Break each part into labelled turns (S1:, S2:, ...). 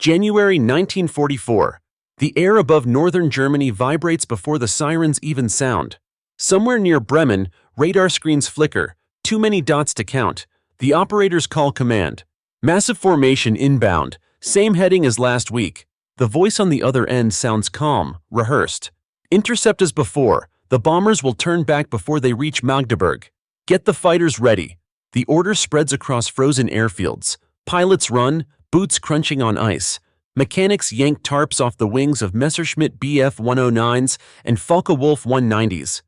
S1: January 1944. The air above northern Germany vibrates before the sirens even sound. Somewhere near Bremen, radar screens flicker, too many dots to count. The operators call command. Massive formation inbound, same heading as last week. The voice on the other end sounds calm, rehearsed. Intercept as before. The bombers will turn back before they reach Magdeburg. Get the fighters ready. The order spreads across frozen airfields. Pilots run, boots crunching on ice. Mechanics yank tarps off the wings of Messerschmitt Bf-109s and Focke-Wulf 190s.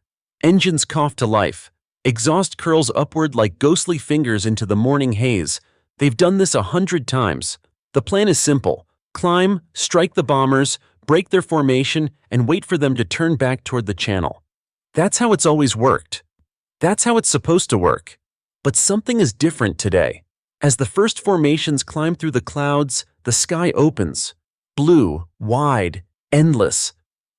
S1: Engines cough to life. Exhaust curls upward like ghostly fingers into the morning haze. They've done this 100 times. The plan is simple. Climb, strike the bombers, break their formation, and wait for them to turn back toward the channel. That's how it's always worked. That's how it's supposed to work. But something is different today. As the first formations climb through the clouds, the sky opens. Blue, wide, endless.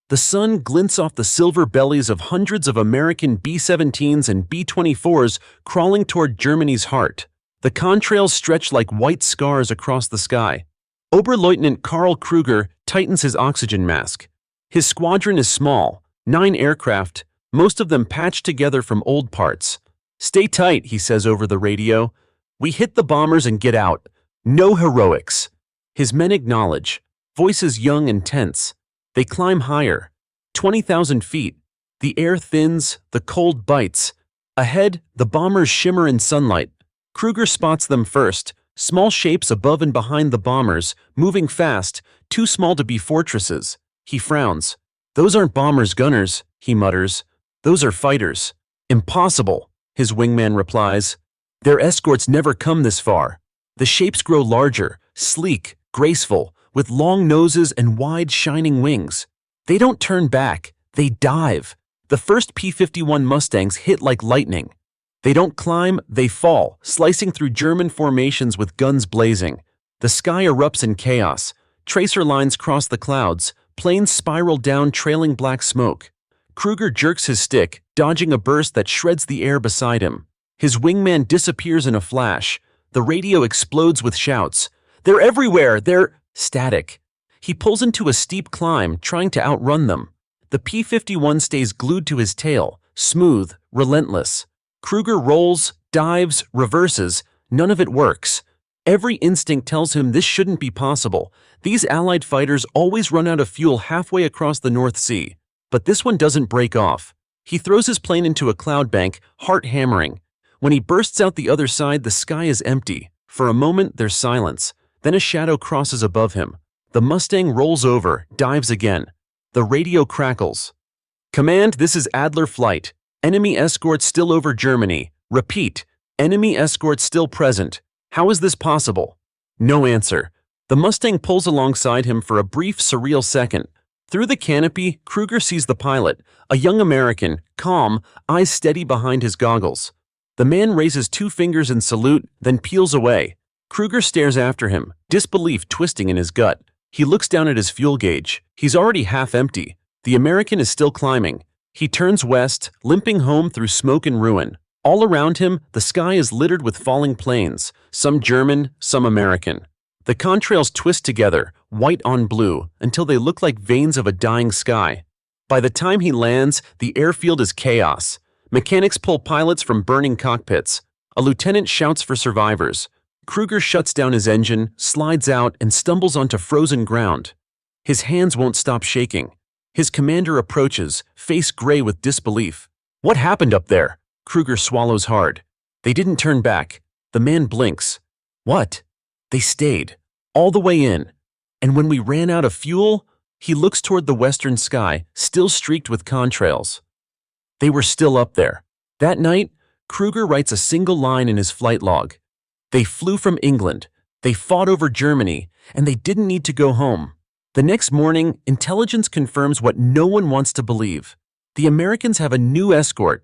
S1: The sun glints off the silver bellies of hundreds of American B-17s and B-24s crawling toward Germany's heart. The contrails stretch like white scars across the sky. Oberleutnant Karl Krüger tightens his oxygen mask. His squadron is small, 9 aircraft, most of them patched together from old parts. "Stay tight," he says over the radio. "We hit the bombers and get out. No heroics." His men acknowledge, voices young and tense. They climb higher, 20,000 feet. The air thins, the cold bites. Ahead, the bombers shimmer in sunlight. Krüger spots them first, small shapes above and behind the bombers, moving fast, too small to be fortresses. He frowns. "Those aren't bombers, gunners," he mutters. "Those are fighters." "Impossible," his wingman replies. "Their escorts never come this far." The shapes grow larger, sleek, graceful, with long noses and wide, shining wings. They don't turn back, they dive. The first P-51 Mustangs hit like lightning. They don't climb, they fall, slicing through German formations with guns blazing. The sky erupts in chaos. Tracer lines cross the clouds. Planes spiral down, trailing black smoke. Krüger jerks his stick, dodging a burst that shreds the air beside him. His wingman disappears in a flash. The radio explodes with shouts. "They're everywhere! They're—" Static. He pulls into a steep climb, trying to outrun them. The P-51 stays glued to his tail, smooth, relentless. Krüger rolls, dives, reverses. None of it works. Every instinct tells him this shouldn't be possible. These Allied fighters always run out of fuel halfway across the North Sea. But this one doesn't break off. He throws his plane into a cloud bank, heart hammering. When he bursts out the other side, the sky is empty. For a moment, there's silence. Then a shadow crosses above him. The Mustang rolls over, dives again. The radio crackles. "Command, this is Adler Flight. Enemy escort still over Germany. Repeat, enemy escort still present. How is this possible?" No answer. The Mustang pulls alongside him for a brief, surreal second. Through the canopy, Krüger sees the pilot, a young American, calm, eyes steady behind his goggles. The man raises 2 fingers in salute, then peels away. Krüger stares after him, disbelief twisting in his gut. He looks down at his fuel gauge. He's already half empty. The American is still climbing. He turns west, limping home through smoke and ruin. All around him, the sky is littered with falling planes, some German, some American. The contrails twist together, white on blue, until they look like veins of a dying sky. By the time he lands, the airfield is chaos. Mechanics pull pilots from burning cockpits. A lieutenant shouts for survivors. Krüger shuts down his engine, slides out, and stumbles onto frozen ground. His hands won't stop shaking. His commander approaches, face gray with disbelief. "What happened up there?" Krüger swallows hard. "They didn't turn back." The man blinks. "What?" "They stayed. All the way in. And when we ran out of fuel," he looks toward the western sky, still streaked with contrails. "They were still up there." That night, Krüger writes a single line in his flight log. "They flew from England. They fought over Germany, and they didn't need to go home." The next morning, intelligence confirms what no one wants to believe. The Americans have a new escort,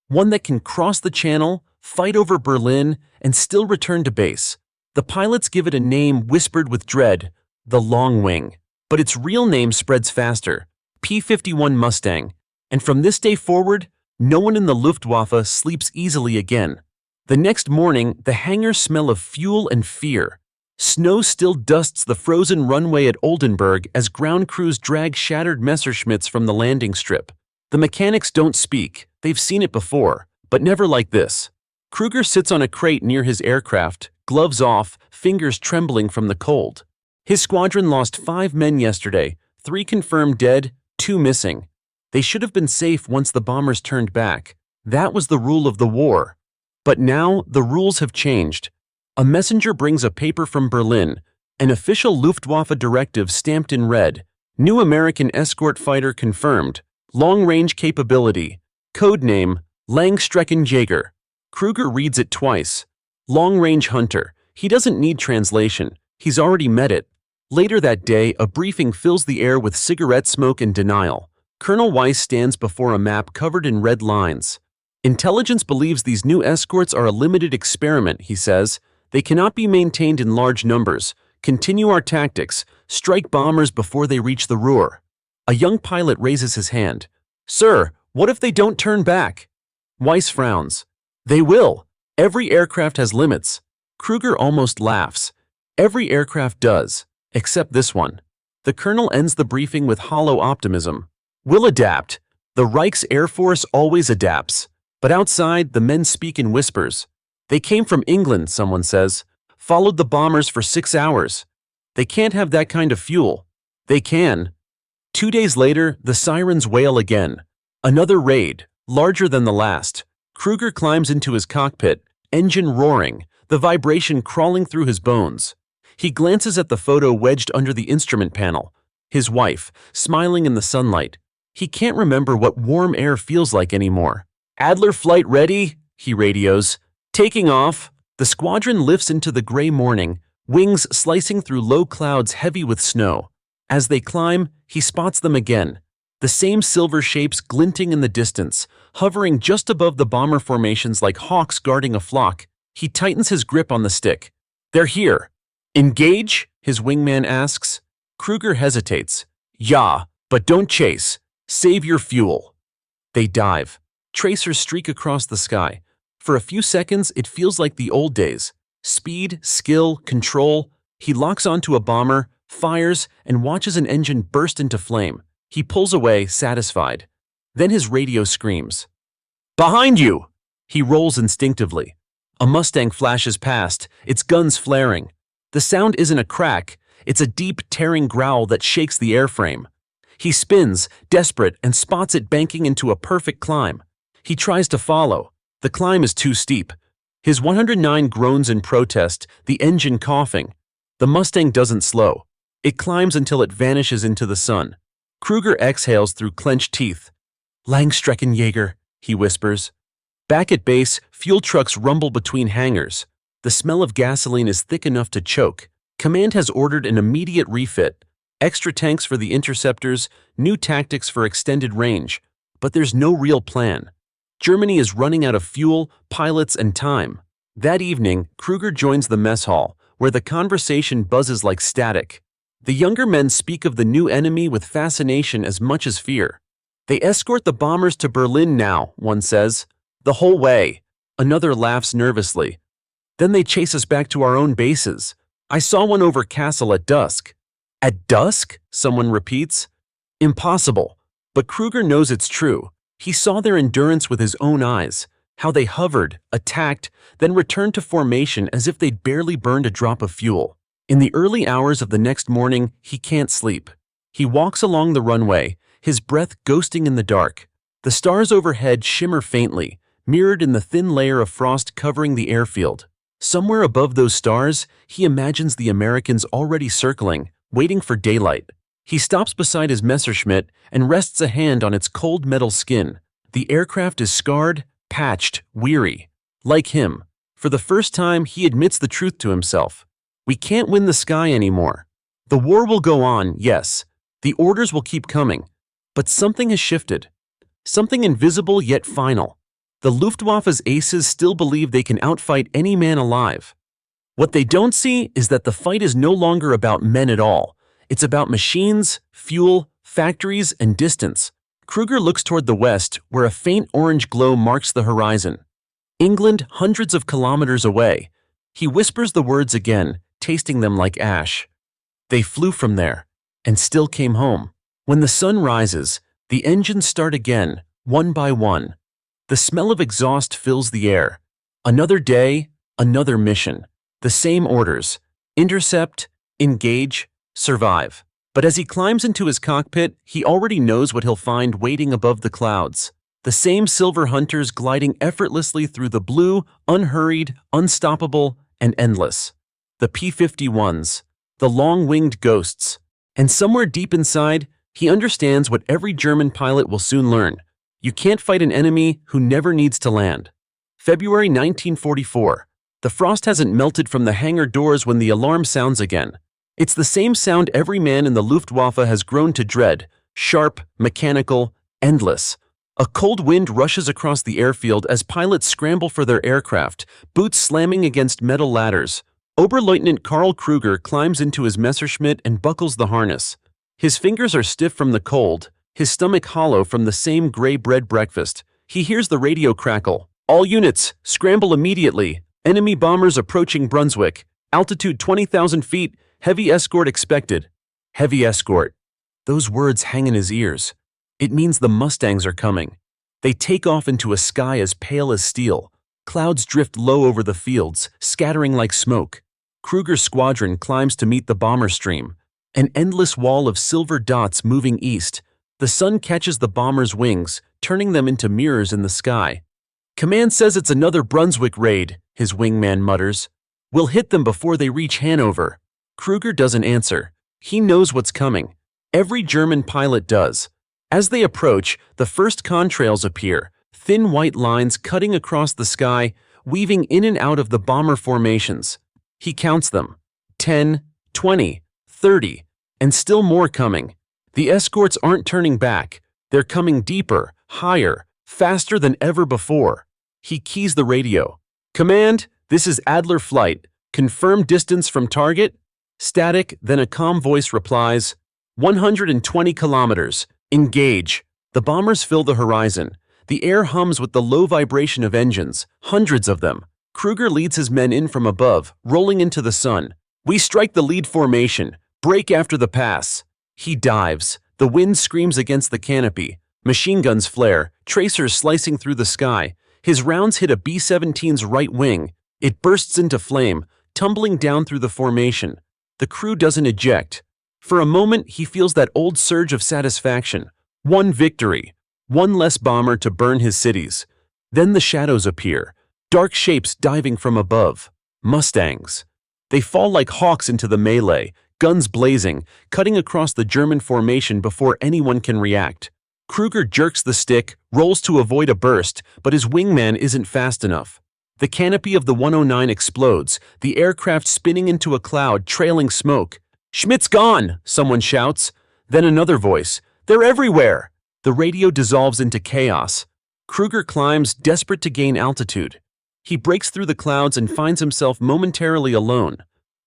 S1: one that can cross the channel, fight over Berlin, and still return to base. The pilots give it a name whispered with dread, the Long Wing. But its real name spreads faster, P-51 Mustang. And from this day forward, no one in the Luftwaffe sleeps easily again. The next morning, the hangars smell of fuel and fear. Snow still dusts the frozen runway at Oldenburg as ground crews drag shattered Messerschmitts from the landing strip. The mechanics don't speak, they've seen it before, but never like this. Krüger sits on a crate near his aircraft, gloves off, fingers trembling from the cold. His squadron lost 5 men yesterday, 3 confirmed dead, 2 missing. They should have been safe once the bombers turned back. That was the rule of the war. But now the rules have changed. A messenger brings a paper from Berlin, an official Luftwaffe directive stamped in red. New American escort fighter confirmed. Long-range capability. Code name, Langstreckenjäger. Krüger reads it twice. Long-range hunter. He doesn't need translation. He's already met it. Later that day, a briefing fills the air with cigarette smoke and denial. Colonel Weiss stands before a map covered in red lines. Intelligence believes these new escorts are a limited experiment, he says. They cannot be maintained in large numbers. Continue our tactics. Strike bombers before they reach the Ruhr. A young pilot raises his hand. Sir, what if they don't turn back? Weiss frowns. They will. Every aircraft has limits. Krüger almost laughs. Every aircraft does, except this one. The colonel ends the briefing with hollow optimism. We'll adapt. The Reich's Air Force always adapts. But outside, the men speak in whispers. They came from England, someone says. Followed the bombers for 6 hours. They can't have that kind of fuel. They can. 2 days later, the sirens wail again. Another raid, larger than the last. Krüger climbs into his cockpit, engine roaring, the vibration crawling through his bones. He glances at the photo wedged under the instrument panel. His wife, smiling in the sunlight. He can't remember what warm air feels like anymore. Adler flight ready, he radios. Taking off. The squadron lifts into the gray morning, wings slicing through low clouds heavy with snow. As they climb, he spots them again. The same silver shapes glinting in the distance, hovering just above the bomber formations like hawks guarding a flock. He tightens his grip on the stick. They're here. Engage? His wingman asks. Krüger hesitates. Yeah, but don't chase. Save your fuel. They dive. Tracers streak across the sky. For a few seconds, it feels like the old days. Speed, skill, control. He locks onto a bomber, fires, and watches an engine burst into flame. He pulls away, satisfied. Then his radio screams. Behind you! He rolls instinctively. A Mustang flashes past, its guns flaring. The sound isn't a crack, it's a deep, tearing growl that shakes the airframe. He spins, desperate, and spots it banking into a perfect climb. He tries to follow. The climb is too steep. His 109 groans in protest, the engine coughing. The Mustang doesn't slow. It climbs until it vanishes into the sun. Krüger exhales through clenched teeth. Langstreckenjäger, he whispers. Back at base, fuel trucks rumble between hangars. The smell of gasoline is thick enough to choke. Command has ordered an immediate refit. Extra tanks for the interceptors, new tactics for extended range. But there's no real plan. Germany is running out of fuel, pilots, and time. That evening, Krüger joins the mess hall, where the conversation buzzes like static. The younger men speak of the new enemy with fascination as much as fear. They escort the bombers to Berlin now, one says. The whole way. Another laughs nervously. Then they chase us back to our own bases. I saw one over Kassel at dusk. At dusk? Someone repeats. Impossible. But Krüger knows it's true. He saw their endurance with his own eyes, how they hovered, attacked, then returned to formation as if they'd barely burned a drop of fuel. In the early hours of the next morning, he can't sleep. He walks along the runway, his breath ghosting in the dark. The stars overhead shimmer faintly, mirrored in the thin layer of frost covering the airfield. Somewhere above those stars, he imagines the Americans already circling, waiting for daylight. He stops beside his Messerschmitt and rests a hand on its cold metal skin. The aircraft is scarred, patched, weary. Like him. For the first time, he admits the truth to himself. We can't win the sky anymore. The war will go on, yes. The orders will keep coming. But something has shifted. Something invisible yet final. The Luftwaffe's aces still believe they can outfight any man alive. What they don't see is that the fight is no longer about men at all. It's about machines, fuel, factories, and distance. Krüger looks toward the west, where a faint orange glow marks the horizon. England, hundreds of kilometers away. He whispers the words again, tasting them like ash. They flew from there, and still came home. When the sun rises, the engines start again, one by one. The smell of exhaust fills the air. Another day, another mission. The same orders: intercept, engage, survive. But as he climbs into his cockpit, he already knows what he'll find waiting above the clouds. The same silver hunters gliding effortlessly through the blue, unhurried, unstoppable, and endless. The P-51s, the long-winged ghosts. And somewhere deep inside, he understands what every German pilot will soon learn. You can't fight an enemy who never needs to land. February 1944. The frost hasn't melted from the hangar doors when the alarm sounds again. It's the same sound every man in the Luftwaffe has grown to dread: sharp, mechanical, endless. A cold wind rushes across the airfield as pilots scramble for their aircraft, boots slamming against metal ladders. Oberleutnant Karl Krüger climbs into his Messerschmitt and buckles the harness. His fingers are stiff from the cold, his stomach hollow from the same gray bread breakfast. He hears the radio crackle. "All units, scramble immediately. Enemy bombers approaching Brunswick. Altitude 20,000 feet. Heavy escort expected." Heavy escort. Those words hang in his ears. It means the Mustangs are coming. They take off into a sky as pale as steel. Clouds drift low over the fields, scattering like smoke. Krüger's squadron climbs to meet the bomber stream. An endless wall of silver dots moving east. The sun catches the bombers' wings, turning them into mirrors in the sky. "Command says it's another Brunswick raid," his wingman mutters. "We'll hit them before they reach Hanover." Krüger doesn't answer. He knows what's coming. Every German pilot does. As they approach, the first contrails appear, thin white lines cutting across the sky, weaving in and out of the bomber formations. He counts them. 10, 20, 30, and still more coming. The escorts aren't turning back. They're coming deeper, higher, faster than ever before. He keys the radio. "Command, this is Adler Flight. Confirm distance from target?" Static, then a calm voice replies, 120 kilometers. Engage. The bombers fill the horizon. The air hums with the low vibration of engines, hundreds of them. Krüger leads his men in from above, rolling into the sun. "We strike the lead formation. Break after the pass." He dives. The wind screams against the canopy. Machine guns flare, tracers slicing through the sky. His rounds hit a B-17's right wing. It bursts into flame, tumbling down through the formation. The crew doesn't eject. For a moment, he feels that old surge of satisfaction. One victory. One less bomber to burn his cities. Then the shadows appear. Dark shapes diving from above. Mustangs. They fall like hawks into the melee, guns blazing, cutting across the German formation before anyone can react. Krüger jerks the stick, rolls to avoid a burst, but his wingman isn't fast enough. The canopy of the 109 explodes, the aircraft spinning into a cloud, trailing smoke. "Schmidt's gone!" someone shouts. Then another voice. "They're everywhere!" The radio dissolves into chaos. Krüger climbs, desperate to gain altitude. He breaks through the clouds and finds himself momentarily alone.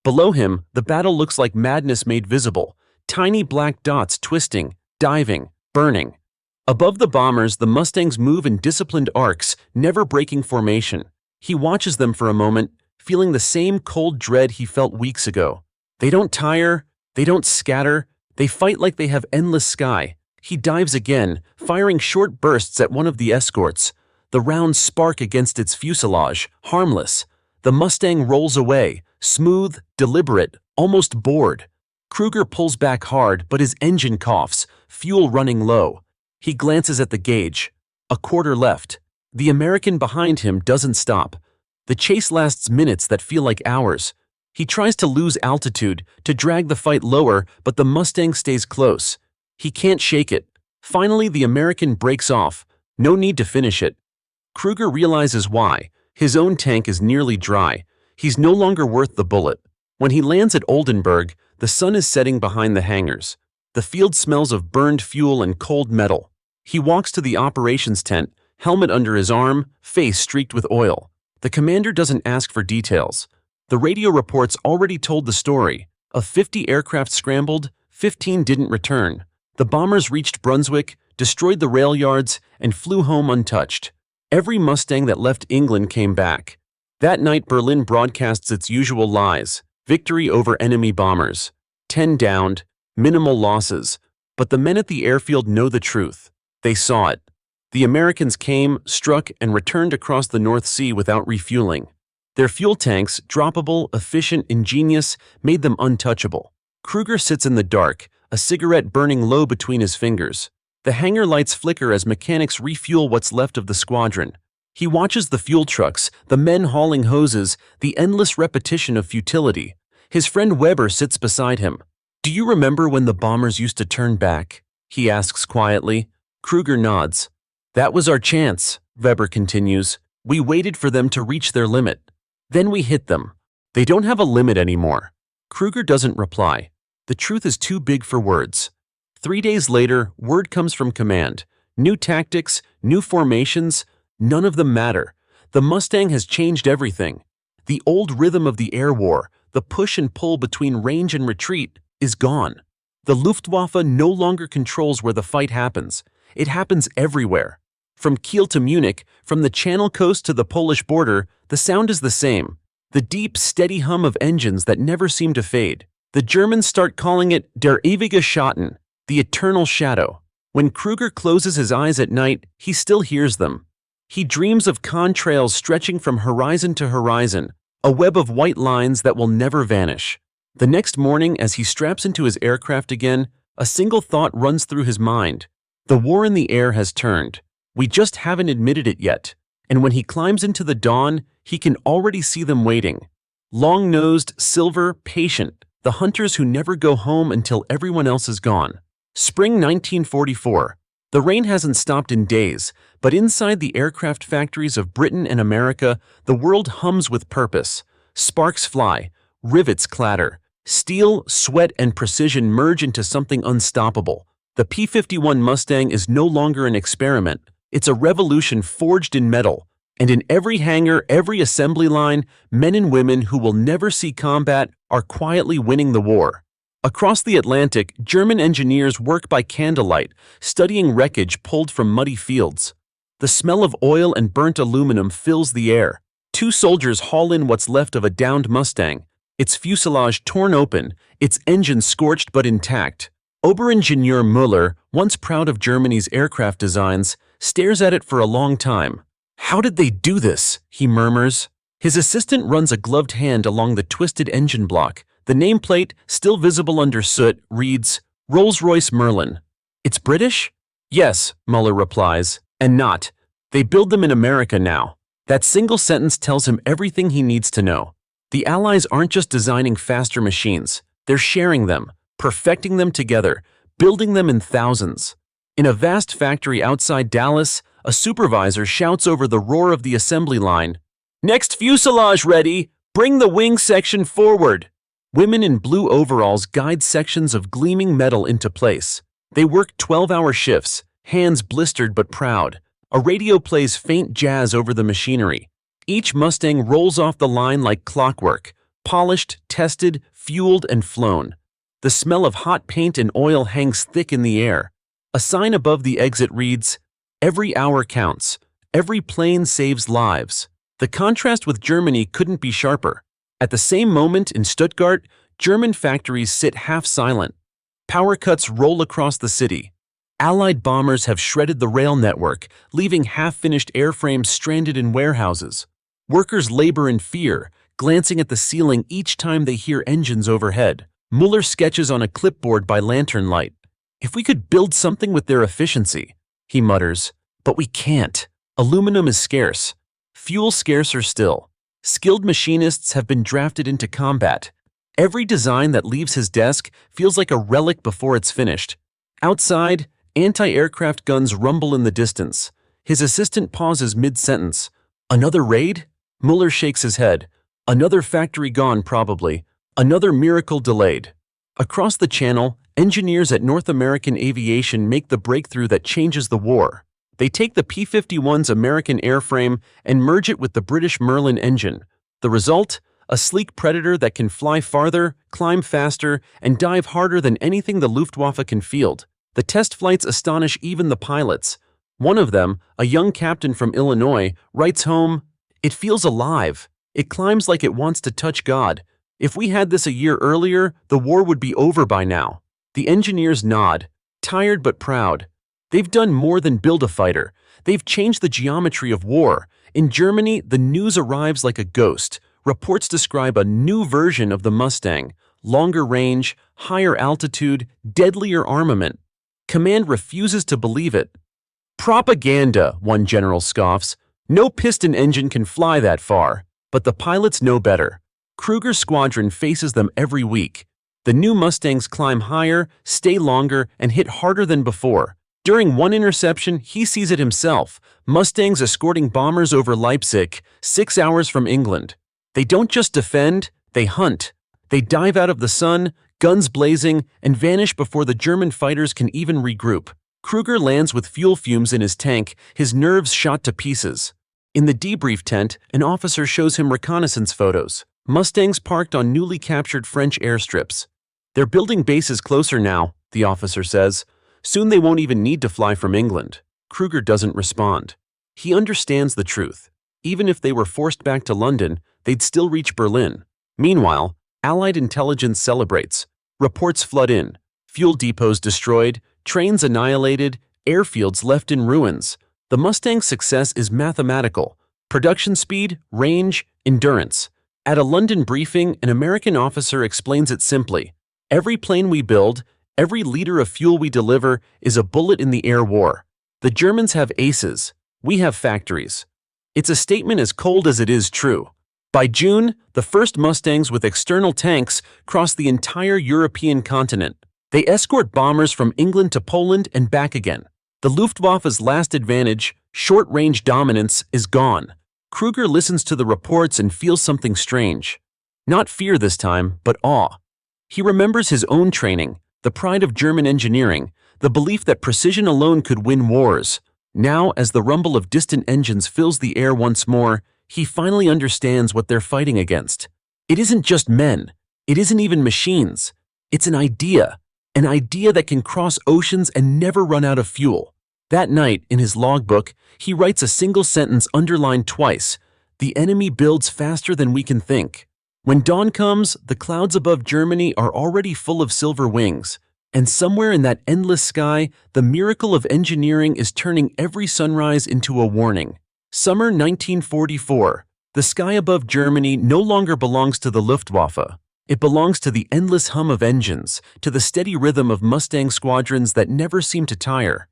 S1: Below him, the battle looks like madness made visible. Tiny black dots twisting, diving, burning. Above the bombers, the Mustangs move in disciplined arcs, never breaking formation. He watches them for a moment, feeling the same cold dread he felt weeks ago. They don't tire, they don't scatter, they fight like they have endless sky. He dives again, firing short bursts at one of the escorts. The rounds spark against its fuselage, harmless. The Mustang rolls away, smooth, deliberate, almost bored. Krüger pulls back hard, but his engine coughs, fuel running low. He glances at the gauge. A quarter left. The American behind him doesn't stop. The chase lasts minutes that feel like hours. He tries to lose altitude, to drag the fight lower, but the Mustang stays close. He can't shake it. Finally, the American breaks off. No need to finish it. Krüger realizes why. His own tank is nearly dry. He's no longer worth the bullet. When he lands at Oldenburg, the sun is setting behind the hangars. The field smells of burned fuel and cold metal. He walks to the operations tent, helmet under his arm, face streaked with oil. The commander doesn't ask for details. The radio reports already told the story. Of 50 aircraft scrambled, 15 didn't return. The bombers reached Brunswick, destroyed the rail yards, and flew home untouched. Every Mustang that left England came back. That night, Berlin broadcasts its usual lies. Victory over enemy bombers. 10 downed, minimal losses. But the men at the airfield know the truth. They saw it. The Americans came, struck, and returned across the North Sea without refueling. Their fuel tanks, droppable, efficient, ingenious, made them untouchable. Krüger sits in the dark, a cigarette burning low between his fingers. The hangar lights flicker as mechanics refuel what's left of the squadron. He watches the fuel trucks, the men hauling hoses, the endless repetition of futility. His friend Weber sits beside him. "Do you remember when the bombers used to turn back?" he asks quietly. Krüger nods. "That was our chance," Weber continues. "We waited for them to reach their limit. Then we hit them. They don't have a limit anymore." Krüger doesn't reply. The truth is too big for words. 3 days later, word comes from command. New tactics, new formations, none of them matter. The Mustang has changed everything. The old rhythm of the air war, the push and pull between range and retreat, is gone. The Luftwaffe no longer controls where the fight happens. It happens everywhere. From Kiel to Munich, from the Channel Coast to the Polish border, the sound is the same. The deep, steady hum of engines that never seem to fade. The Germans start calling it der ewige Schatten, the eternal shadow. When Krüger closes his eyes at night, he still hears them. He dreams of contrails stretching from horizon to horizon, a web of white lines that will never vanish. The next morning, as he straps into his aircraft again, a single thought runs through his mind. The war in the air has turned. We just haven't admitted it yet. And when he climbs into the dawn, he can already see them waiting. Long-nosed, silver, patient, the hunters who never go home until everyone else is gone. Spring 1944. The rain hasn't stopped in days, but inside the aircraft factories of Britain and America, the world hums with purpose. Sparks fly, rivets clatter. Steel, sweat, and precision merge into something unstoppable. The P-51 Mustang is no longer an experiment. It's a revolution forged in metal. And in every hangar, every assembly line, men and women who will never see combat are quietly winning the war. Across the Atlantic, German engineers work by candlelight, studying wreckage pulled from muddy fields. The smell of oil and burnt aluminum fills the air. 2 soldiers haul in what's left of a downed Mustang, its fuselage torn open, its engine scorched but intact. Oberingenieur Müller, once proud of Germany's aircraft designs, stares at it for a long time. "How did they do this?" he murmurs. His assistant runs a gloved hand along the twisted engine block. The nameplate, still visible under soot, reads, "Rolls-Royce Merlin." "It's British?" "Yes," Muller replies, "and not. They build them in America now." That single sentence tells him everything he needs to know. The Allies aren't just designing faster machines. They're sharing them, perfecting them together, building them in thousands. In a vast factory outside Dallas, a supervisor shouts over the roar of the assembly line, "Next fuselage ready! Bring the wing section forward!" Women in blue overalls guide sections of gleaming metal into place. They work 12-hour shifts, hands blistered but proud. A radio plays faint jazz over the machinery. Each Mustang rolls off the line like clockwork, polished, tested, fueled, and flown. The smell of hot paint and oil hangs thick in the air. A sign above the exit reads, "Every hour counts. Every plane saves lives." The contrast with Germany couldn't be sharper. At the same moment in Stuttgart, German factories sit half-silent. Power cuts roll across the city. Allied bombers have shredded the rail network, leaving half-finished airframes stranded in warehouses. Workers labor in fear, glancing at the ceiling each time they hear engines overhead. Muller sketches on a clipboard by lantern light. "If we could build something with their efficiency," he mutters. "But we can't. Aluminum is scarce. Fuel scarcer still. Skilled machinists have been drafted into combat. Every design that leaves his desk feels like a relic before it's finished." Outside, anti-aircraft guns rumble in the distance. His assistant pauses mid-sentence. "Another raid?" Muller shakes his head. "Another factory gone, probably. Another miracle delayed." Across the channel, engineers at North American Aviation make the breakthrough that changes the war. They take the P-51's American airframe and merge it with the British Merlin engine. The result? A sleek Predator that can fly farther, climb faster, and dive harder than anything the Luftwaffe can field. The test flights astonish even the pilots. One of them, a young captain from Illinois, writes home, "It feels alive. It climbs like it wants to touch God. If we had this a year earlier, the war would be over by now. The engineers nod, tired but proud. They've done more than build a fighter. They've changed the geometry of war. In Germany, the news arrives like a ghost. Reports describe a new version of the Mustang, longer range, higher altitude, deadlier armament. Command refuses to believe it. Propaganda, one general scoffs. No piston engine can fly that far. But the pilots know better. Krüger's squadron faces them every week. The new Mustangs climb higher, stay longer, and hit harder than before. During one interception, he sees it himself. Mustangs escorting bombers over Leipzig, 6 hours from England. They don't just defend, they hunt. They dive out of the sun, guns blazing, and vanish before the German fighters can even regroup. Krüger lands with fuel fumes in his tank, his nerves shot to pieces. In the debrief tent, an officer shows him reconnaissance photos. Mustangs parked on newly captured French airstrips. They're building bases closer now, the officer says. Soon they won't even need to fly from England. Krüger doesn't respond. He understands the truth. Even if they were forced back to London, they'd still reach Berlin. Meanwhile, Allied intelligence celebrates. Reports flood in. Fuel depots destroyed, trains annihilated, airfields left in ruins. The Mustang's success is mathematical. Production speed, range, endurance. At a London briefing, an American officer explains it simply. Every plane we build, every liter of fuel we deliver is a bullet in the air war. The Germans have aces. We have factories. It's a statement as cold as it is true. By June, the first Mustangs with external tanks cross the entire European continent. They escort bombers from England to Poland and back again. The Luftwaffe's last advantage, short-range dominance, is gone. Krüger listens to the reports and feels something strange. Not fear this time, but awe. He remembers his own training, the pride of German engineering, the belief that precision alone could win wars. Now, as the rumble of distant engines fills the air once more, he finally understands what they're fighting against. It isn't just men. It isn't even machines. It's an idea that can cross oceans and never run out of fuel. That night, in his logbook, he writes a single sentence underlined twice. The enemy builds faster than we can think. When dawn comes, the clouds above Germany are already full of silver wings. And somewhere in that endless sky, the miracle of engineering is turning every sunrise into a warning. Summer 1944. The sky above Germany no longer belongs to the Luftwaffe. It belongs to the endless hum of engines, to the steady rhythm of Mustang squadrons that never seem to tire.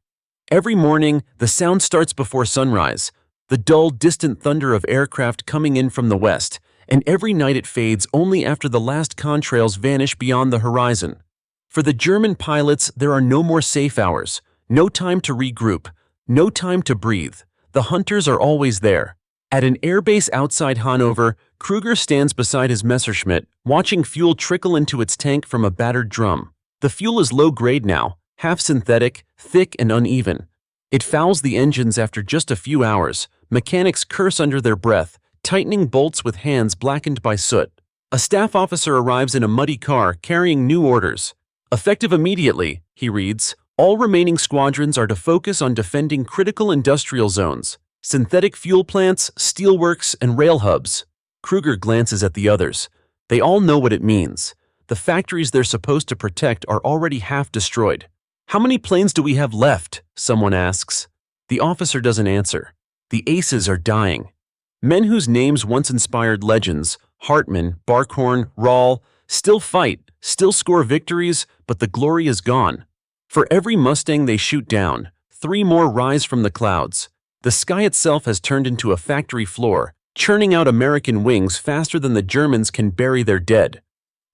S1: Every morning, the sound starts before sunrise, the dull, distant thunder of aircraft coming in from the west, and every night it fades only after the last contrails vanish beyond the horizon. For the German pilots, there are no more safe hours, no time to regroup, no time to breathe. The hunters are always there. At an airbase outside Hanover, Krüger stands beside his Messerschmitt, watching fuel trickle into its tank from a battered drum. The fuel is low grade now, half synthetic, thick and uneven. It fouls the engines after just a few hours. Mechanics curse under their breath, tightening bolts with hands blackened by soot. A staff officer arrives in a muddy car carrying new orders. Effective immediately, he reads, all remaining squadrons are to focus on defending critical industrial zones, synthetic fuel plants, steelworks, and rail hubs. Krüger glances at the others. They all know what it means. The factories they're supposed to protect are already half destroyed. How many planes do we have left? Someone asks. The officer doesn't answer. The aces are dying. Men whose names once inspired legends, Hartmann, Barkhorn, Rahl, still fight, still score victories, but the glory is gone. For every Mustang they shoot down, 3 more rise from the clouds. The sky itself has turned into a factory floor, churning out American wings faster than the Germans can bury their dead.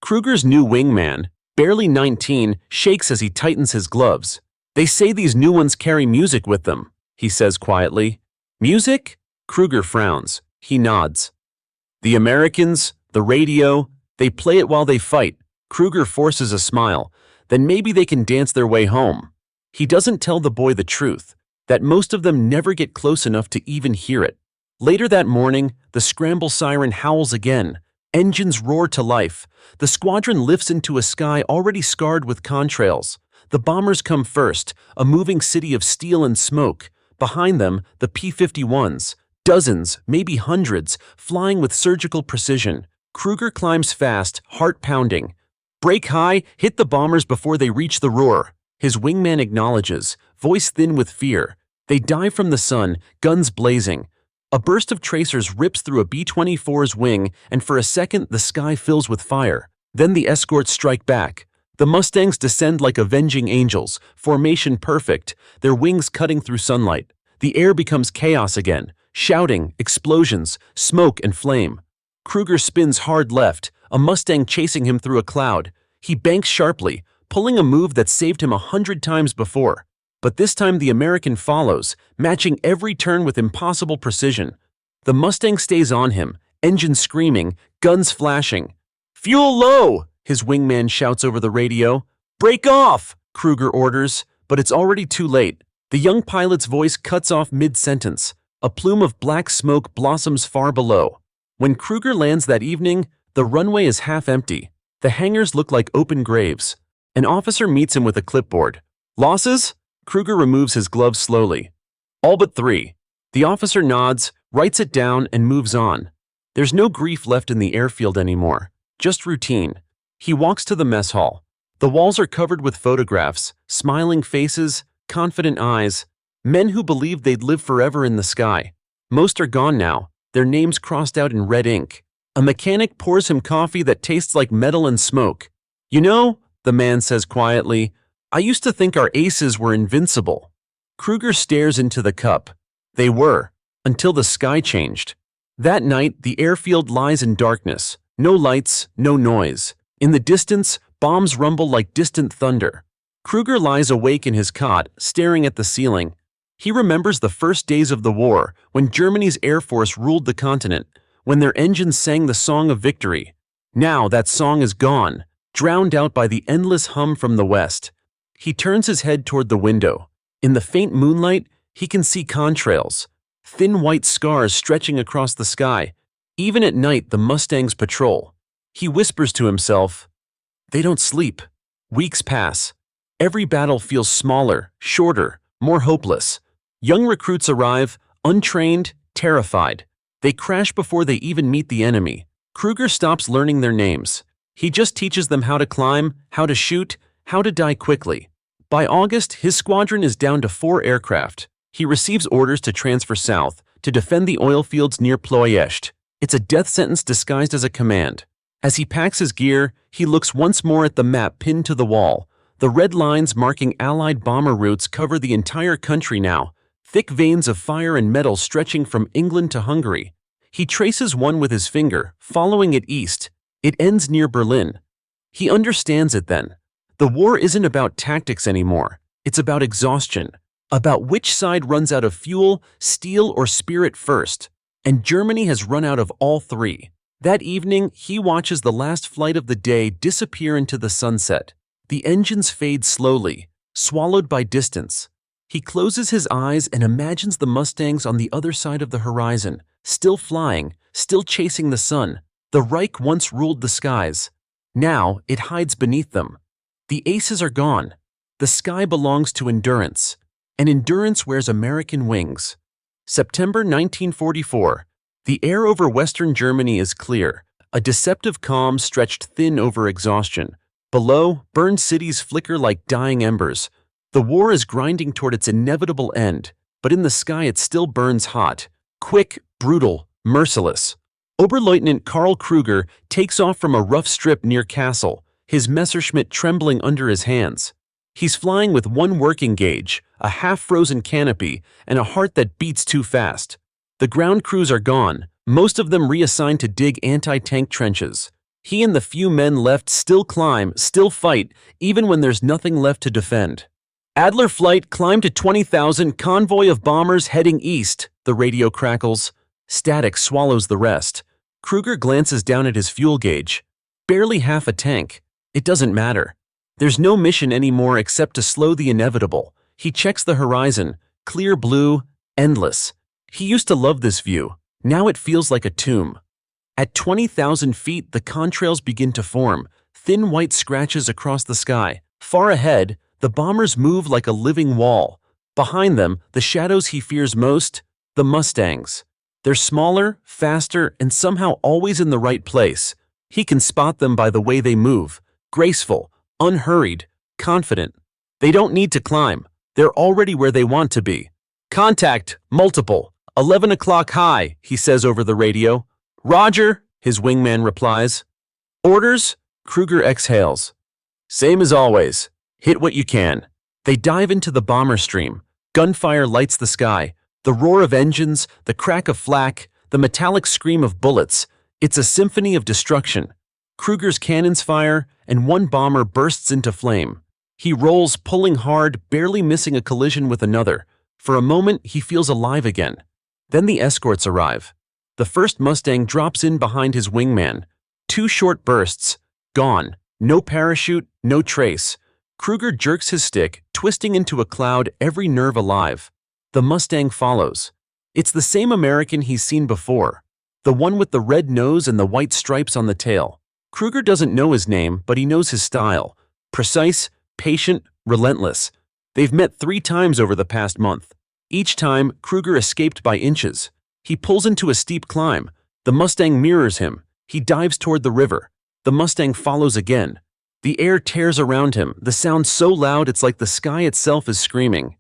S1: Krüger's new wingman, barely 19, shakes as he tightens his gloves. They say these new ones carry music with them, he says quietly. Music? Krüger frowns. He nods. The Americans, the radio, they play it while they fight. Krüger forces a smile. Then maybe they can dance their way home. He doesn't tell the boy the truth, that most of them never get close enough to even hear it. Later that morning, the scramble siren howls again. Engines roar to life. The squadron lifts into a sky already scarred with contrails. The bombers come first, a moving city of steel and smoke. Behind them, the P-51s, dozens, maybe hundreds, flying with surgical precision. Krüger climbs fast, heart pounding. Brake high, hit the bombers before they reach the roar. His wingman acknowledges, voice thin with fear. They dive from the sun, guns blazing. A burst of tracers rips through a B-24's wing, and for a second the sky fills with fire. Then the escorts strike back. The Mustangs descend like avenging angels, formation perfect, their wings cutting through sunlight. The air becomes chaos again, shouting, explosions, smoke and flame. Krüger spins hard left, a Mustang chasing him through a cloud. He banks sharply, pulling a move that saved him 100 times before. But this time the American follows, matching every turn with impossible precision. The Mustang stays on him, engine screaming, guns flashing. "Fuel low!" his wingman shouts over the radio. "Break off!" Krüger orders, but it's already too late. The young pilot's voice cuts off mid-sentence. A plume of black smoke blossoms far below. When Krüger lands that evening, the runway is half empty. The hangars look like open graves. An officer meets him with a clipboard. "Losses?" Krüger removes his gloves slowly. "All but 3. The officer nods, writes it down, and moves on. There's no grief left in the airfield anymore, just routine. He walks to the mess hall. The walls are covered with photographs, smiling faces, confident eyes, men who believed they'd live forever in the sky. Most are gone now, their names crossed out in red ink. A mechanic pours him coffee that tastes like metal and smoke. "You know," the man says quietly, "I used to think our aces were invincible." Krüger stares into the cup. They were, until the sky changed. That night, the airfield lies in darkness. No lights, no noise. In the distance, bombs rumble like distant thunder. Krüger lies awake in his cot, staring at the ceiling. He remembers the first days of the war, when Germany's air force ruled the continent, when their engines sang the song of victory. Now that song is gone, drowned out by the endless hum from the west. He turns his head toward the window. In the faint moonlight, he can see contrails, thin white scars stretching across the sky. Even at night, the Mustangs patrol. He whispers to himself, "They don't sleep." Weeks pass. Every battle feels smaller, shorter, more hopeless. Young recruits arrive, untrained, terrified. They crash before they even meet the enemy. Krüger stops learning their names. He just teaches them how to climb, how to shoot, how to die quickly. By August, his squadron is down to 4 aircraft. He receives orders to transfer south, to defend the oil fields near Ploiești. It's a death sentence disguised as a command. As he packs his gear, he looks once more at the map pinned to the wall. The red lines marking Allied bomber routes cover the entire country now, thick veins of fire and metal stretching from England to Hungary. He traces one with his finger, following it east. It ends near Berlin. He understands it then. The war isn't about tactics anymore. It's about exhaustion, about which side runs out of fuel, steel, or spirit first. And Germany has run out of all 3. That evening, he watches the last flight of the day disappear into the sunset. The engines fade slowly, swallowed by distance. He closes his eyes and imagines the Mustangs on the other side of the horizon, still flying, still chasing the sun. The Reich once ruled the skies. Now, it hides beneath them. The aces are gone. The sky belongs to endurance. And endurance wears American wings. September 1944. The air over Western Germany is clear, a deceptive calm stretched thin over exhaustion. Below, burned cities flicker like dying embers. The war is grinding toward its inevitable end, but in the sky it still burns hot. Quick, brutal, merciless. Oberleutnant Karl Krüger takes off from a rough strip near Kassel, his Messerschmitt trembling under his hands. He's flying with one working gauge, a half-frozen canopy, and a heart that beats too fast. The ground crews are gone, most of them reassigned to dig anti-tank trenches. He and the few men left still climb, still fight, even when there's nothing left to defend. "Adler flight climbed to 20,000, convoy of bombers heading east," the radio crackles. Static swallows the rest. Krüger glances down at his fuel gauge. Barely half a tank. It doesn't matter. There's no mission anymore except to slow the inevitable. He checks the horizon, clear blue, endless. He used to love this view. Now it feels like a tomb. At 20,000 feet, the contrails begin to form, thin white scratches across the sky. Far ahead, the bombers move like a living wall. Behind them, the shadows he fears most, the Mustangs. They're smaller, faster, and somehow always in the right place, He can spot them by the way they move, graceful, unhurried, confident. They don't need to climb. They're already where they want to be. Contact, multiple, 11 o'clock high, he says over the radio. Roger, his wingman replies. Orders? Krüger exhales. Same as always. Hit what you can. They dive into the bomber stream. Gunfire lights the sky. The roar of engines, the crack of flak, the metallic scream of bullets. It's a symphony of destruction. Krüger's cannons fire, and one bomber bursts into flame. He rolls, pulling hard, barely missing a collision with another. For a moment, he feels alive again. Then the escorts arrive. The first Mustang drops in behind his wingman. 2 short bursts. Gone. No parachute, no trace. Krüger jerks his stick, twisting into a cloud, every nerve alive. The Mustang follows. It's the same American he's seen before. The one with the red nose and the white stripes on the tail. Krüger doesn't know his name, but he knows his style. Precise, patient, relentless. They've met 3 times over the past month. Each time, Krüger escaped by inches. He pulls into a steep climb. The Mustang mirrors him. He dives toward the river. The Mustang follows again. The air tears around him, the sound so loud it's like the sky itself is screaming.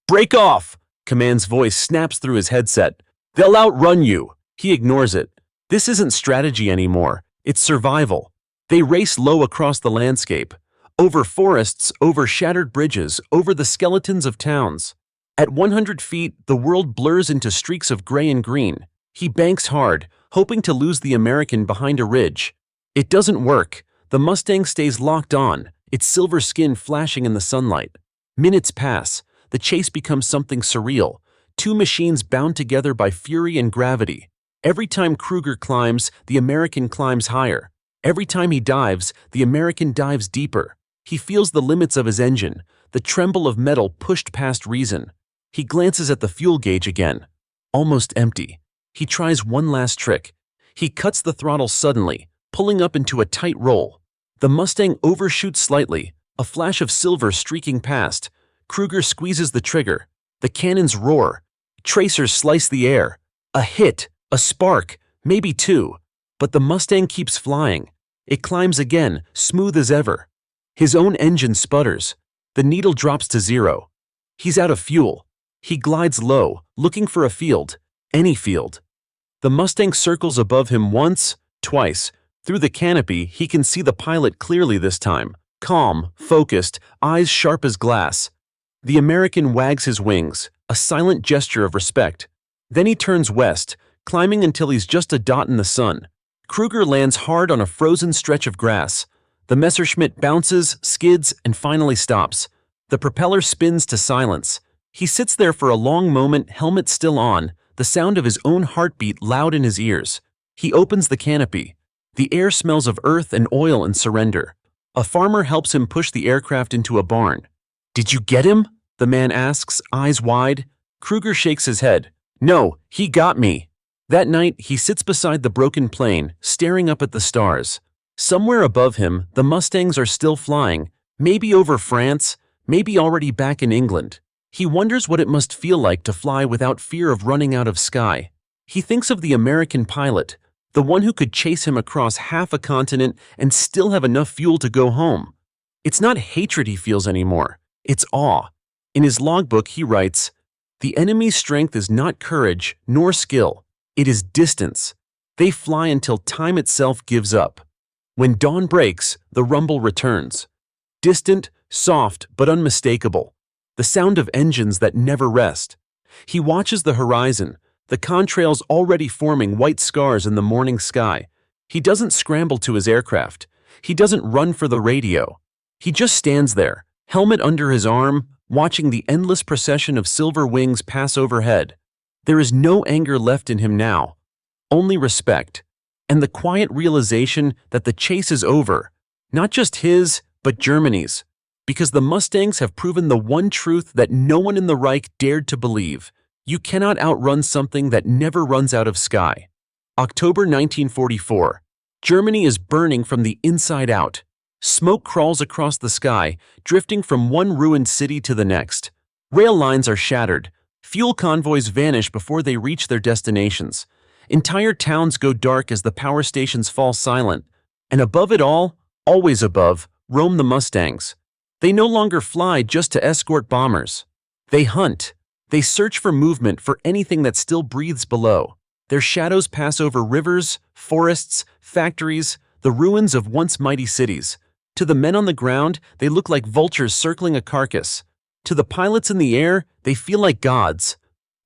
S1: Break off! Command's voice snaps through his headset. They'll outrun you. He ignores it. This isn't strategy anymore. It's survival. They race low across the landscape. Over forests, over shattered bridges, over the skeletons of towns. At 100 feet, the world blurs into streaks of gray and green. He banks hard, hoping to lose the American behind a ridge. It doesn't work. The Mustang stays locked on, its silver skin flashing in the sunlight. Minutes pass. The chase becomes something surreal. 2 machines bound together by fury and gravity. Every time Krüger climbs, the American climbs higher. Every time he dives, the American dives deeper. He feels the limits of his engine, the tremble of metal pushed past reason. He glances at the fuel gauge again. Almost empty. He tries one last trick. He cuts the throttle suddenly, pulling up into a tight roll. The Mustang overshoots slightly, a flash of silver streaking past. Krüger squeezes the trigger. The cannons roar. Tracers slice the air. A hit, a spark, maybe 2. But the Mustang keeps flying. It climbs again, smooth as ever. His own engine sputters. The needle drops to 0. He's out of fuel. He glides low, looking for a field, any field. The Mustang circles above him once, twice. Through the canopy, he can see the pilot clearly this time. Calm, focused, eyes sharp as glass. The American wags his wings, a silent gesture of respect. Then he turns west, climbing until he's just a dot in the sun. Krüger lands hard on a frozen stretch of grass. The Messerschmitt bounces, skids, and finally stops. The propeller spins to silence. He sits there for a long moment, helmet still on, the sound of his own heartbeat loud in his ears. He opens the canopy. The air smells of earth and oil and surrender. A farmer helps him push the aircraft into a barn. Did you get him? The man asks, eyes wide. Krüger shakes his head. No, he got me. That night, he sits beside the broken plane, staring up at the stars. Somewhere above him, the Mustangs are still flying, maybe over France, maybe already back in England. He wonders what it must feel like to fly without fear of running out of sky. He thinks of the American pilot, the one who could chase him across half a continent and still have enough fuel to go home. It's not hatred he feels anymore, it's awe. In his logbook, he writes, "The enemy's strength is not courage nor skill, it is distance. They fly until time itself gives up. When dawn breaks, the rumble returns. Distant, soft, but unmistakable. The sound of engines that never rest." He watches the horizon, the contrails already forming white scars in the morning sky. He doesn't scramble to his aircraft. He doesn't run for the radio. He just stands there, helmet under his arm, watching the endless procession of silver wings pass overhead. There is no anger left in him now, only respect, and the quiet realization that the chase is over, not just his, but Germany's, because the Mustangs have proven the one truth that no one in the Reich dared to believe. You cannot outrun something that never runs out of sky. October 1944. Germany is burning from the inside out. Smoke crawls across the sky, drifting from one ruined city to the next. Rail lines are shattered. Fuel convoys vanish before they reach their destinations. Entire towns go dark as the power stations fall silent. And above it all, always above, roam the Mustangs. They no longer fly just to escort bombers. They hunt. They search for movement, for anything that still breathes below. Their shadows pass over rivers, forests, factories, the ruins of once mighty cities. To the men on the ground, they look like vultures circling a carcass. To the pilots in the air, they feel like gods.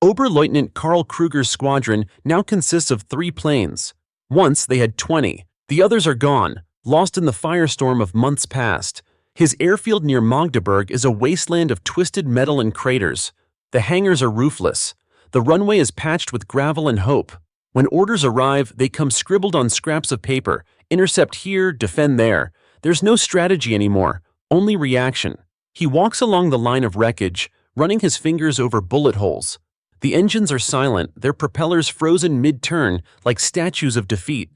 S1: Oberleutnant Karl Krüger's squadron now consists of 3 planes. Once they had 20. The others are gone, lost in the firestorm of months past. His airfield near Magdeburg is a wasteland of twisted metal and craters. The hangars are roofless. The runway is patched with gravel and hope. When orders arrive, they come scribbled on scraps of paper. Intercept here, defend there. There's no strategy anymore, only reaction. He walks along the line of wreckage, running his fingers over bullet holes. The engines are silent, their propellers frozen mid-turn, like statues of defeat.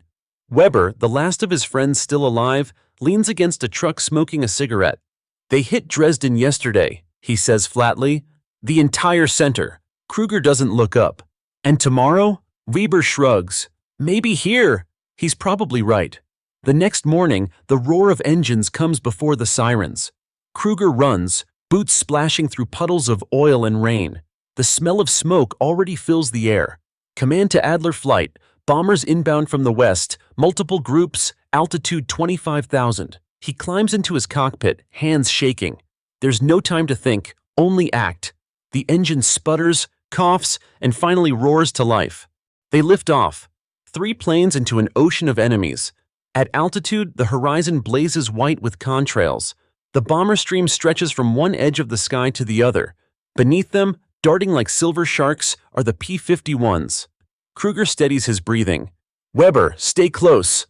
S1: Weber, the last of his friends still alive, leans against a truck smoking a cigarette. "They hit Dresden yesterday," he says flatly. "The entire center." Krüger doesn't look up. "And tomorrow?" Weber shrugs. "Maybe here." He's probably right. The next morning, the roar of engines comes before the sirens. Krüger runs, boots splashing through puddles of oil and rain. The smell of smoke already fills the air. Command to Adler Flight, bombers inbound from the west, multiple groups, altitude 25,000. He climbs into his cockpit, hands shaking. There's no time to think, only act. The engine sputters, coughs, and finally roars to life. They lift off. 3 planes into an ocean of enemies. At altitude, the horizon blazes white with contrails. The bomber stream stretches from one edge of the sky to the other. Beneath them, darting like silver sharks, are the P-51s. Krüger steadies his breathing. "Weber, stay close."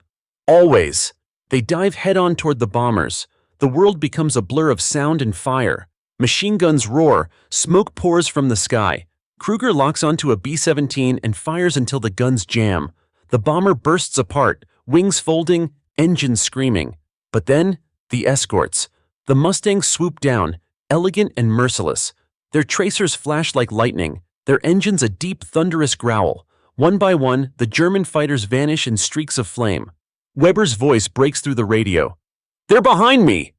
S1: "Always." They dive head-on toward the bombers. The world becomes a blur of sound and fire. Machine guns roar, smoke pours from the sky. Krüger locks onto a B-17 and fires until the guns jam. The bomber bursts apart, wings folding, engines screaming. But then, the escorts. The Mustangs swoop down, elegant and merciless. Their tracers flash like lightning, their engines a deep, thunderous growl. One by one, the German fighters vanish in streaks of flame. Weber's voice breaks through the radio. "They're behind me!"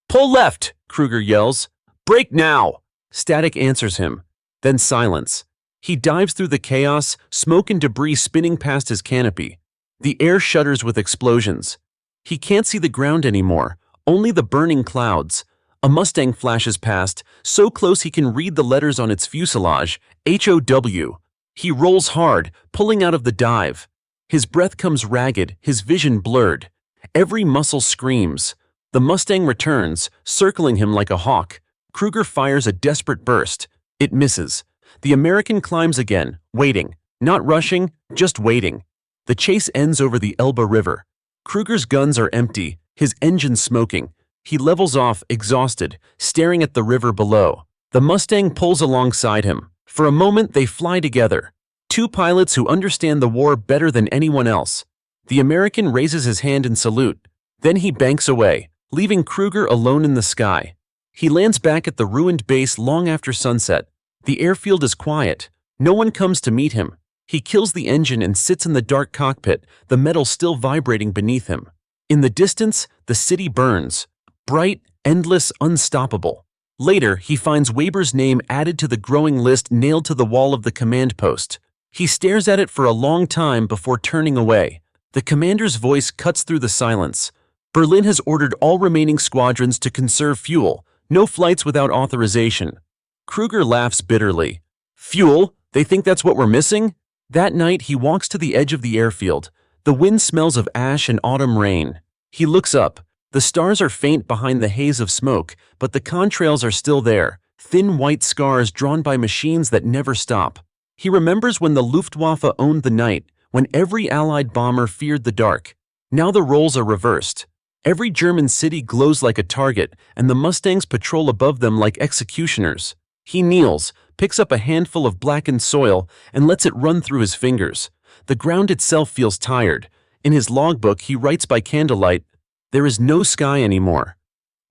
S1: "Pull left!" Krüger yells. "Brake now!" Static answers him. Then silence. He dives through the chaos, smoke and debris spinning past his canopy. The air shudders with explosions. He can't see the ground anymore, only the burning clouds. A Mustang flashes past, so close he can read the letters on its fuselage, HOW. He rolls hard, pulling out of the dive. His breath comes ragged, his vision blurred. Every muscle screams. The Mustang returns, circling him like a hawk. Krüger fires a desperate burst. It misses. The American climbs again, waiting. Not rushing, just waiting. The chase ends over the Elbe River. Krüger's guns are empty, his engine smoking. He levels off, exhausted, staring at the river below. The Mustang pulls alongside him. For a moment, they fly together. 2 pilots who understand the war better than anyone else. The American raises his hand in salute. Then he banks away, leaving Krüger alone in the sky. He lands back at the ruined base long after sunset. The airfield is quiet. No one comes to meet him. He kills the engine and sits in the dark cockpit, the metal still vibrating beneath him. In the distance, the city burns. Bright, endless, unstoppable. Later, he finds Weber's name added to the growing list nailed to the wall of the command post. He stares at it for a long time before turning away. The commander's voice cuts through the silence. Berlin has ordered all remaining squadrons to conserve fuel. No flights without authorization. Krüger laughs bitterly. "Fuel? They think that's what we're missing?" That night, he walks to the edge of the airfield. The wind smells of ash and autumn rain. He looks up. The stars are faint behind the haze of smoke, but the contrails are still there, thin white scars drawn by machines that never stop. He remembers when the Luftwaffe owned the night, when every Allied bomber feared the dark. Now the roles are reversed. Every German city glows like a target, and the Mustangs patrol above them like executioners. He kneels, picks up a handful of blackened soil, and lets it run through his fingers. The ground itself feels tired. In his logbook, he writes by candlelight, "There is no sky anymore.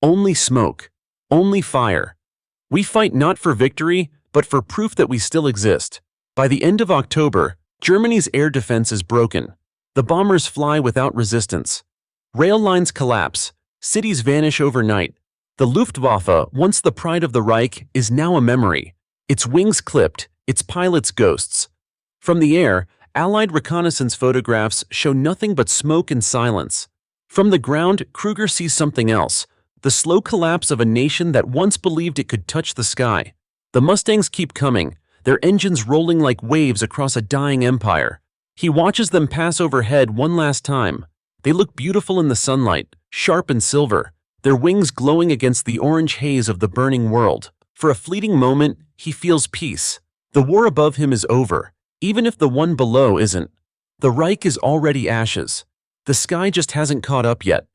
S1: Only smoke. Only fire. We fight not for victory, but for proof that we still exist." By the end of October, Germany's air defense is broken. The bombers fly without resistance. Rail lines collapse. Cities vanish overnight. The Luftwaffe, once the pride of the Reich, is now a memory. Its wings clipped, its pilots ghosts. From the air, Allied reconnaissance photographs show nothing but smoke and silence. From the ground, Krüger sees something else, the slow collapse of a nation that once believed it could touch the sky. The Mustangs keep coming, their engines rolling like waves across a dying empire. He watches them pass overhead one last time. They look beautiful in the sunlight, sharp and silver, their wings glowing against the orange haze of the burning world. For a fleeting moment, he feels peace. The war above him is over, even if the one below isn't. The Reich is already ashes. The sky just hasn't caught up yet.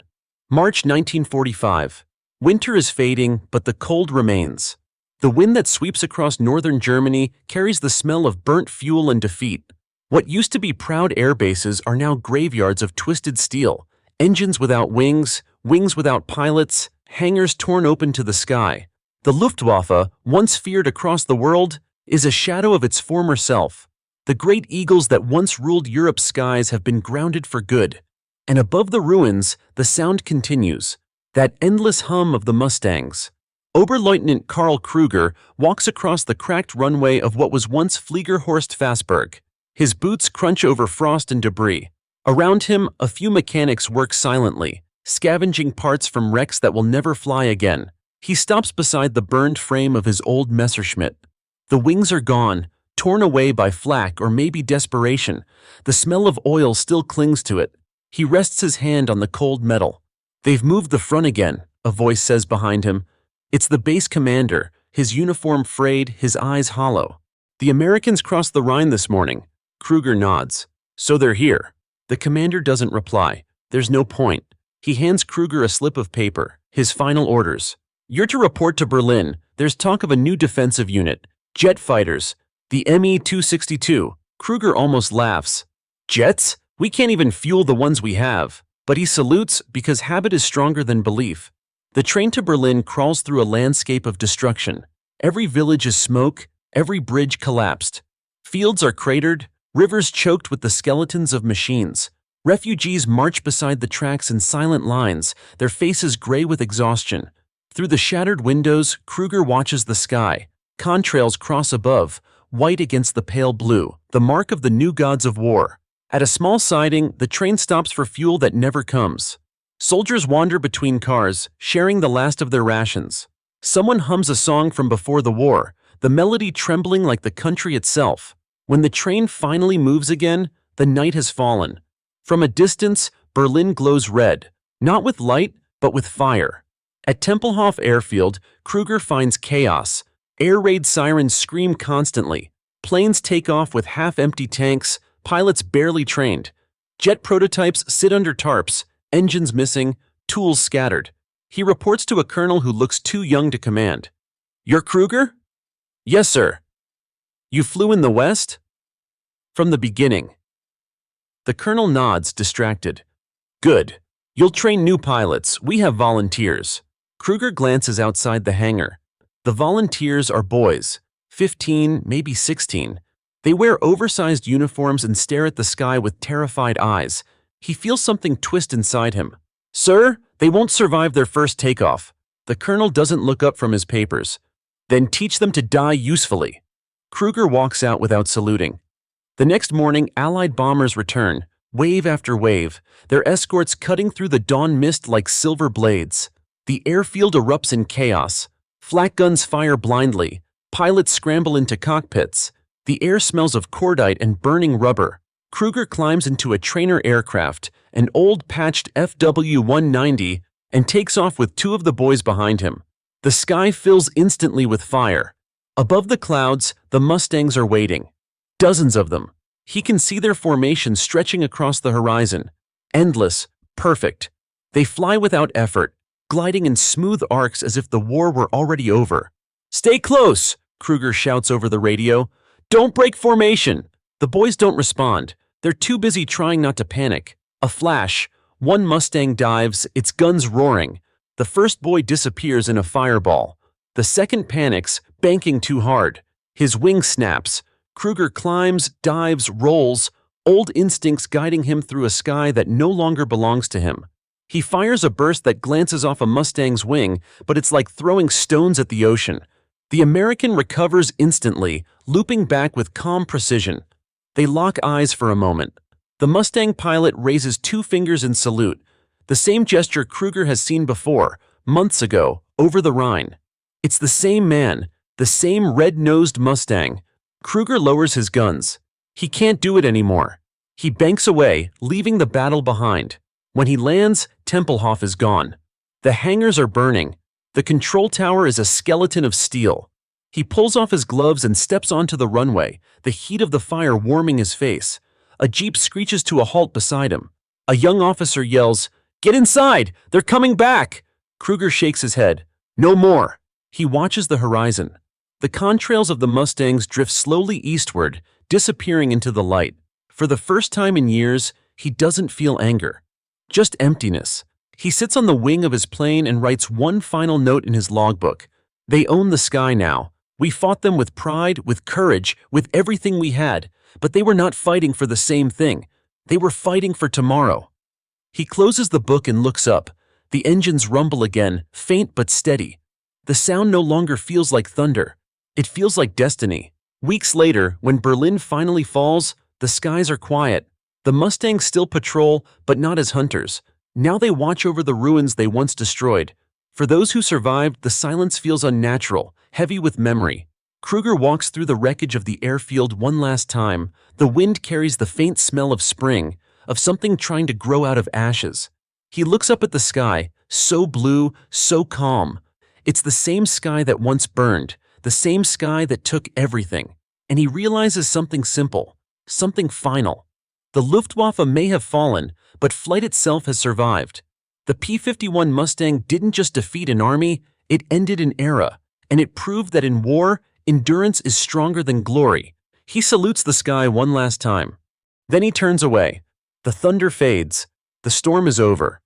S1: March 1945. Winter is fading, but the cold remains. The wind that sweeps across northern Germany carries the smell of burnt fuel and defeat. What used to be proud air bases are now graveyards of twisted steel, engines without wings, wings without pilots, hangars torn open to the sky. The Luftwaffe, once feared across the world, is a shadow of its former self. The great eagles that once ruled Europe's skies have been grounded for good. And above the ruins, the sound continues, that endless hum of the Mustangs. Oberleutnant Karl Krüger walks across the cracked runway of what was once Fliegerhorst Fassberg. His boots crunch over frost and debris. Around him, a few mechanics work silently, scavenging parts from wrecks that will never fly again. He stops beside the burned frame of his old Messerschmitt. The wings are gone, torn away by flak or maybe desperation. The smell of oil still clings to it. He rests his hand on the cold metal. "They've moved the front again," a voice says behind him. It's the base commander, his uniform frayed, his eyes hollow. "The Americans crossed the Rhine this morning." Krüger nods. "So they're here." The commander doesn't reply. There's no point. He hands Krüger a slip of paper, his final orders. "You're to report to Berlin. There's talk of a new defensive unit. Jet fighters. The Me-262. Krüger almost laughs. "Jets? We can't even fuel the ones we have." But he salutes because habit is stronger than belief. The train to Berlin crawls through a landscape of destruction. Every village is smoke, every bridge collapsed. Fields are cratered, rivers choked with the skeletons of machines. Refugees march beside the tracks in silent lines, their faces gray with exhaustion. Through the shattered windows, Krüger watches the sky. Contrails cross above, white against the pale blue, the mark of the new gods of war. At a small siding, the train stops for fuel that never comes. Soldiers wander between cars, sharing the last of their rations. Someone hums a song from before the war, the melody trembling like the country itself. When the train finally moves again, the night has fallen. From a distance, Berlin glows red, not with light, but with fire. At Tempelhof Airfield, Krüger finds chaos. Air raid sirens scream constantly. Planes take off with half-empty tanks, pilots barely trained. Jet prototypes sit under tarps, engines missing, tools scattered. He reports to a colonel who looks too young to command. "You're Krüger?" "Yes, sir." "You flew in the West?" "From the beginning." The colonel nods, distracted. "Good. You'll train new pilots. We have volunteers." Krüger glances outside the hangar. The volunteers are boys, 15, maybe 16. They wear oversized uniforms and stare at the sky with terrified eyes. He feels something twist inside him. "Sir, they won't survive their first takeoff." The colonel doesn't look up from his papers. "Then teach them to die usefully." Krüger walks out without saluting. The next morning, Allied bombers return, wave after wave, their escorts cutting through the dawn mist like silver blades. The airfield erupts in chaos. Flak guns fire blindly. Pilots scramble into cockpits. The air smells of cordite and burning rubber. Krüger climbs into a trainer aircraft, an old patched FW-190, and takes off with two of the boys behind him. The sky fills instantly with fire. Above the clouds, the Mustangs are waiting. Dozens of them. He can see their formation stretching across the horizon. Endless, perfect. They fly without effort, gliding in smooth arcs as if the war were already over. "Stay close!" Krüger shouts over the radio. "Don't break formation!" The boys don't respond. They're too busy trying not to panic. A flash. One Mustang dives, its guns roaring. The first boy disappears in a fireball. The second panics, banking too hard. His wing snaps. Krüger climbs, dives, rolls, old instincts guiding him through a sky that no longer belongs to him. He fires a burst that glances off a Mustang's wing, but it's like throwing stones at the ocean. The American recovers instantly, looping back with calm precision. They lock eyes for a moment. The Mustang pilot raises 2 fingers in salute, the same gesture Krüger has seen before, months ago, over the Rhine. It's the same man, the same red-nosed Mustang. Krüger lowers his guns. He can't do it anymore. He banks away, leaving the battle behind. When he lands, Tempelhof is gone. The hangars are burning. The control tower is a skeleton of steel. He pulls off his gloves and steps onto the runway, the heat of the fire warming his face. A jeep screeches to a halt beside him. A young officer yells, "Get inside! They're coming back!" Krüger shakes his head. No more. He watches the horizon. The contrails of the Mustangs drift slowly eastward, disappearing into the light. For the first time in years, he doesn't feel anger. Just emptiness. He sits on the wing of his plane and writes one final note in his logbook. They own the sky now. We fought them with pride, with courage, with everything we had, but they were not fighting for the same thing. They were fighting for tomorrow. He closes the book and looks up. The engines rumble again, faint but steady. The sound no longer feels like thunder. It feels like destiny. Weeks later, when Berlin finally falls, the skies are quiet. The Mustangs still patrol, but not as hunters. Now they watch over the ruins they once destroyed. For those who survived, the silence feels unnatural, heavy with memory. Krüger walks through the wreckage of the airfield one last time. The wind carries the faint smell of spring, of something trying to grow out of ashes. He looks up at the sky, so blue, so calm. It's the same sky that once burned, the same sky that took everything. And he realizes something simple, something final. The Luftwaffe may have fallen, but flight itself has survived. The P-51 Mustang didn't just defeat an army, it ended an era. And it proved that in war, endurance is stronger than glory. He salutes the sky one last time. Then he turns away. The thunder fades. The storm is over.